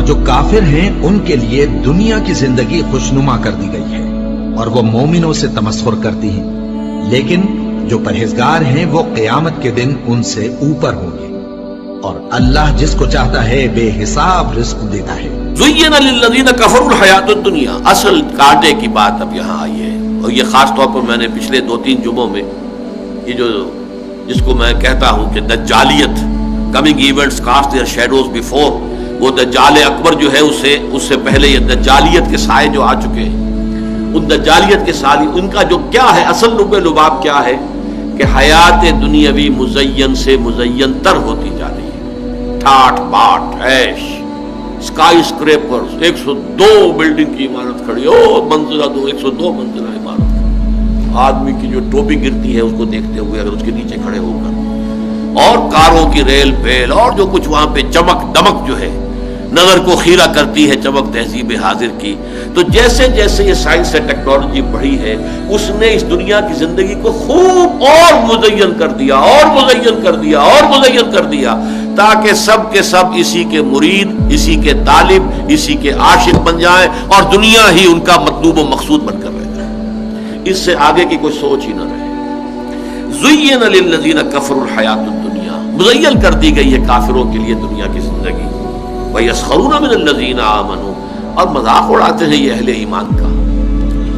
اور جو کافر ہیں ان کے لیے دنیا کی زندگی خوشنما کر دی گئی ہے اور وہ مومنوں سے تمسخر کرتی ہیں، لیکن جو پرہیزگار ہیں وہ قیامت کے دن ان سے اوپر ہوں گے، اور اللہ جس کو چاہتا ہے بے حساب رزق دیتا ہے۔ زین للذین کفروا الحیات الدنیا، اصل کانٹے کی بات اب یہاں آئی ہے، اور یہ خاص طور پر میں نے پچھلے 2-3 جمعوں میں یہ جس کو میں کہتا ہوں کہ دجالیت، coming events cast their shadows before, وہ دجال اکبر جو ہے اس سے پہلے یہ دجالیت کے سائے جو آ چکے ہیں، ان دجالیت کے سائے ان کا جو کیا ہے اصل لب لباب کیا ہے کہ حیات دنیاوی مزین سے مزین تر ہوتی جا رہی ہے، ٹھاٹ باٹ عیش، اسکائی اسکریپرز، 102 بلڈنگ کی عمارت کھڑی، 102 منزلہ عمارت، آدمی کی جو ٹوپی گرتی ہے اس کو دیکھتے ہوئے اگر اس کے نیچے کھڑے ہو کر، اور کاروں کی ریل پیل اور جو کچھ وہاں پہ چمک دمک جو ہے نظر کو خیرہ کرتی ہے، چمک تہذیب حاضر کی۔ تو جیسے جیسے یہ سائنس اور ٹیکنالوجی بڑھی ہے اس نے اس دنیا کی زندگی کو خوب اور مزین کر دیا اور مزین کر دیا اور مزین کر دیا، تاکہ سب کے سب اسی کے مرید، اسی کے طالب، اسی کے عاشق بن جائیں، اور دنیا ہی ان کا مطلوب و مقصود بن کر رہ جائے، اس سے آگے کی کوئی سوچ ہی نہ رہے۔ زین للذین کفروا الحیات الدنیا، مزین کر دی گئی ہے کافروں کے لیے دنیا کی زندگی، وَيَسْخَرُونَ مِنَ الَّذِينَ آمَنُوا، اور مذاق اڑاتے ہیں یہ اہل ایمان کا۔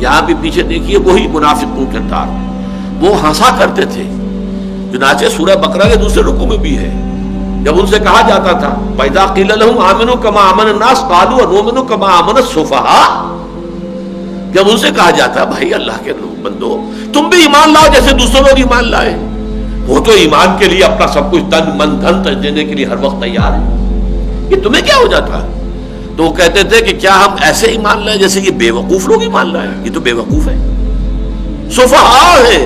یہاں بھی پیچھے دیکھیے وہی منافقوں کے کردار، وہ ہنسا کرتے تھے، چنانچہ سورہ بقرہ کے دوسرے رکوع میں بھی ہے، جب ان سے کہا جاتا تھا وَإِذَا قِيلَ لَهُمْ آمِنُوا كَمَا آمَنَ النَّاسُ قَالُوا وَنُؤْمِنُ كَمَا آمَنَ السُّفَهَاءُ، جب ان سے کہا جاتا بھائی اللہ کے بندو تم بھی ایمان لاؤ جیسے دوسرے لوگ ایمان لائے، وہ تو ایمان کے لیے اپنا سب کچھ تن من دھن دینے کے لیے ہر وقت تیار ہے، یہ تمہیں کیا ہو جاتا ہے؟ تو وہ کہتے تھے کہ کیا ہم ایسے ایمان لائیں جیسے یہ بے وقوف لوگ ایمان لائیں؟ یہ تو بے وقوف ہے، سفہاء ہے،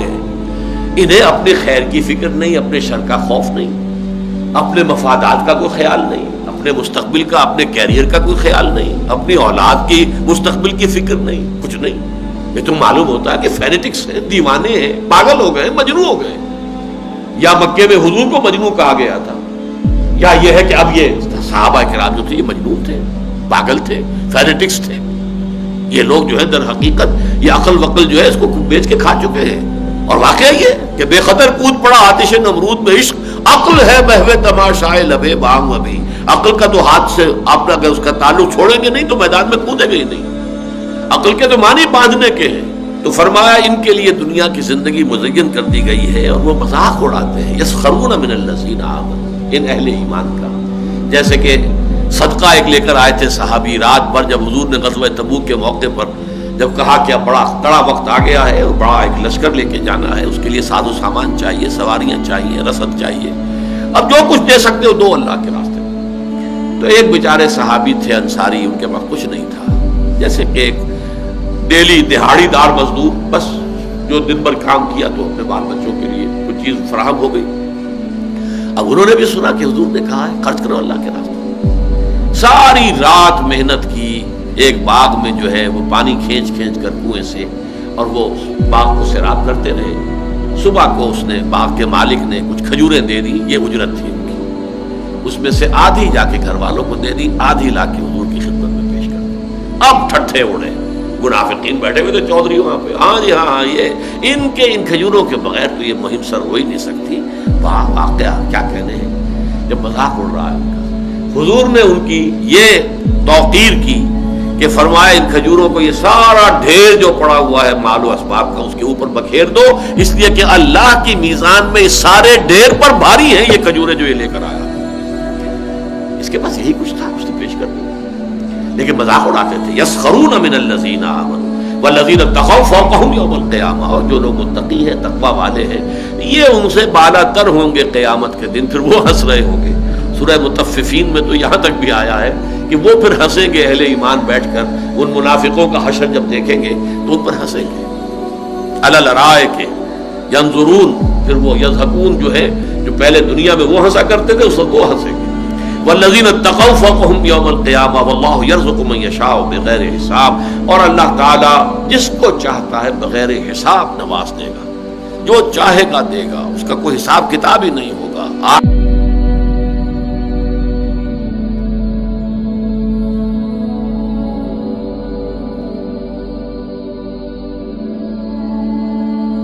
انہیں اپنے خیر کی فکر نہیں، اپنے شر کا خوف نہیں، اپنے مفادات کا کوئی خیال نہیں، اپنے مستقبل کا، اپنے کیریئر کا کوئی خیال نہیں، اپنی اولاد کی مستقبل کی فکر نہیں، کچھ نہیں۔ یہ تو معلوم ہوتا ہے کہ فینیٹکس ہیں، دیوانے ہیں، پاگل ہو گئے، مجنون ہو گئے۔ یا مکے میں حضور کو مجنون کہا گیا تھا، یا یہ ہے کہ اب یہ صحابہ کرام جو تھے یہ مجنون تھے، پاگل تھے، فینیٹکس تھے۔ یہ لوگ جو ہے در حقیقت یہ عقل وقل جو ہے اس کو بیچ کے کھا چکے ہیں، اور واقعہ یہ کہ بے خطر کود پڑا آتش نمرود میں عشق، عقل ہے محو تماشائے لبے بام ابھی، عقل کا تو ہاتھ سے آپ اگر اس کا تعلق چھوڑیں گے نہیں تو میدان میں کودے گے ہی نہیں، عقل کے تو معنی باندھنے کے ہیں۔ تو فرمایا ان کے لیے دنیا کی زندگی مزین کر دی گئی ہے اور وہ مذاق اڑاتے ہیں، یسخرون من الذین آمنوا، ان اہل ایمان کا۔ جیسے کہ صدقہ ایک لے کر آئے تھے صحابی رات بھر، جب حضور نے غزوہ تبوک کے موقع پر جب کہا کہ اب بڑا کڑا وقت آ گیا ہے اور بڑا ایک لشکر لے کے جانا ہے، اس کے لیے ساز و سامان چاہیے، سواریاں چاہیے، رسد چاہیے، اب جو کچھ دے سکتے ہو دو اللہ کے راستے میں۔ تو ایک بیچارے صحابی تھے انصاری، ان کے پاس کچھ نہیں تھا، جیسے کہ ایک ڈیلی دہاڑی دار مزدور، بس جو دن بھر کام کیا تو اپنے بال بچوں کے لیے کچھ چیز فراہم ہو گئی۔ اب انہوں نے بھی سنا کہ حضور نے کہا ہے خرچ کرو اللہ کے راستے میں، ساری رات محنت کی، ایک باغ میں جو ہے وہ پانی کھینچ کھینچ کر کنویں سے، اور وہ باغ کو سیراب کرتے رہے۔ صبح کو اس نے باغ کے مالک نے کچھ کھجوریں دے دی، یہ اجرت تھی ان کی، اس میں سے آدھی جا کے گھر والوں کو دے دی، آدھی لا کے حضور کی خدمت میں پیش کر دی۔ اب ٹھٹھے اڑے، منافقین بیٹھے ہوئے تھے چودھری وہاں پہ، ہاں جی ہاں یہ ان کے ان کھجوروں کے بغیر تو یہ مہم سر ہو ہی نہیں سکتی۔ واہ واقعہ کیا کہنے ہیں، جب مذاق اڑ رہا ہے ان کا، حضور نے ان کی یہ توقیر کی کہ فرمایا ان کھجوروں کو یہ سارا ڈھیر جو پڑا ہوا ہے مال و اسباب کا اس کے اوپر بکھیر دو، اس لیے کہ اللہ کی میزان میں اس سارے ڈھیر پر بھاری ہیں یہ کھجوریں جو یہ لے کر آیا۔ اس کے پاس یہی کچھ تھا، اس نے پیش کر دیا، لیکن مذاق اڑاتے تھے۔ یسخرون من الذین آمنوا والذین اتقوا فوقہم یوم القیامہ، اور جو لوگ متقی ہیں، تقوی والے ہیں، یہ ان سے بالا تر ہوں گے قیامت کے دن، پھر وہ ہنس رہے ہوں گے۔ سورہ مطففین میں تو یہاں تک بھی آیا ہے کہ وہ پھر ہنسیں گے، اہل ایمان بیٹھ کر ان منافقوں کا حشر جب دیکھیں گے تو ان پر ہنسیں گے۔ علی الارائک ینظرون، پھر وہ یضحکون جو ہے جو پہلے دنیا میں وہ ہنسا کرتے تھے اس وقت وہ ہنسیں گے۔ والذین اتقوا فوقہم یوم القیامہ واللہ یرزق من یشاء بغیر حساب، اور اللہ تعالیٰ جس کو چاہتا ہے بغیر حساب نواز دے گا، جو چاہے گا دے گا، اس کا کوئی حساب کتاب ہی نہیں ہوگا۔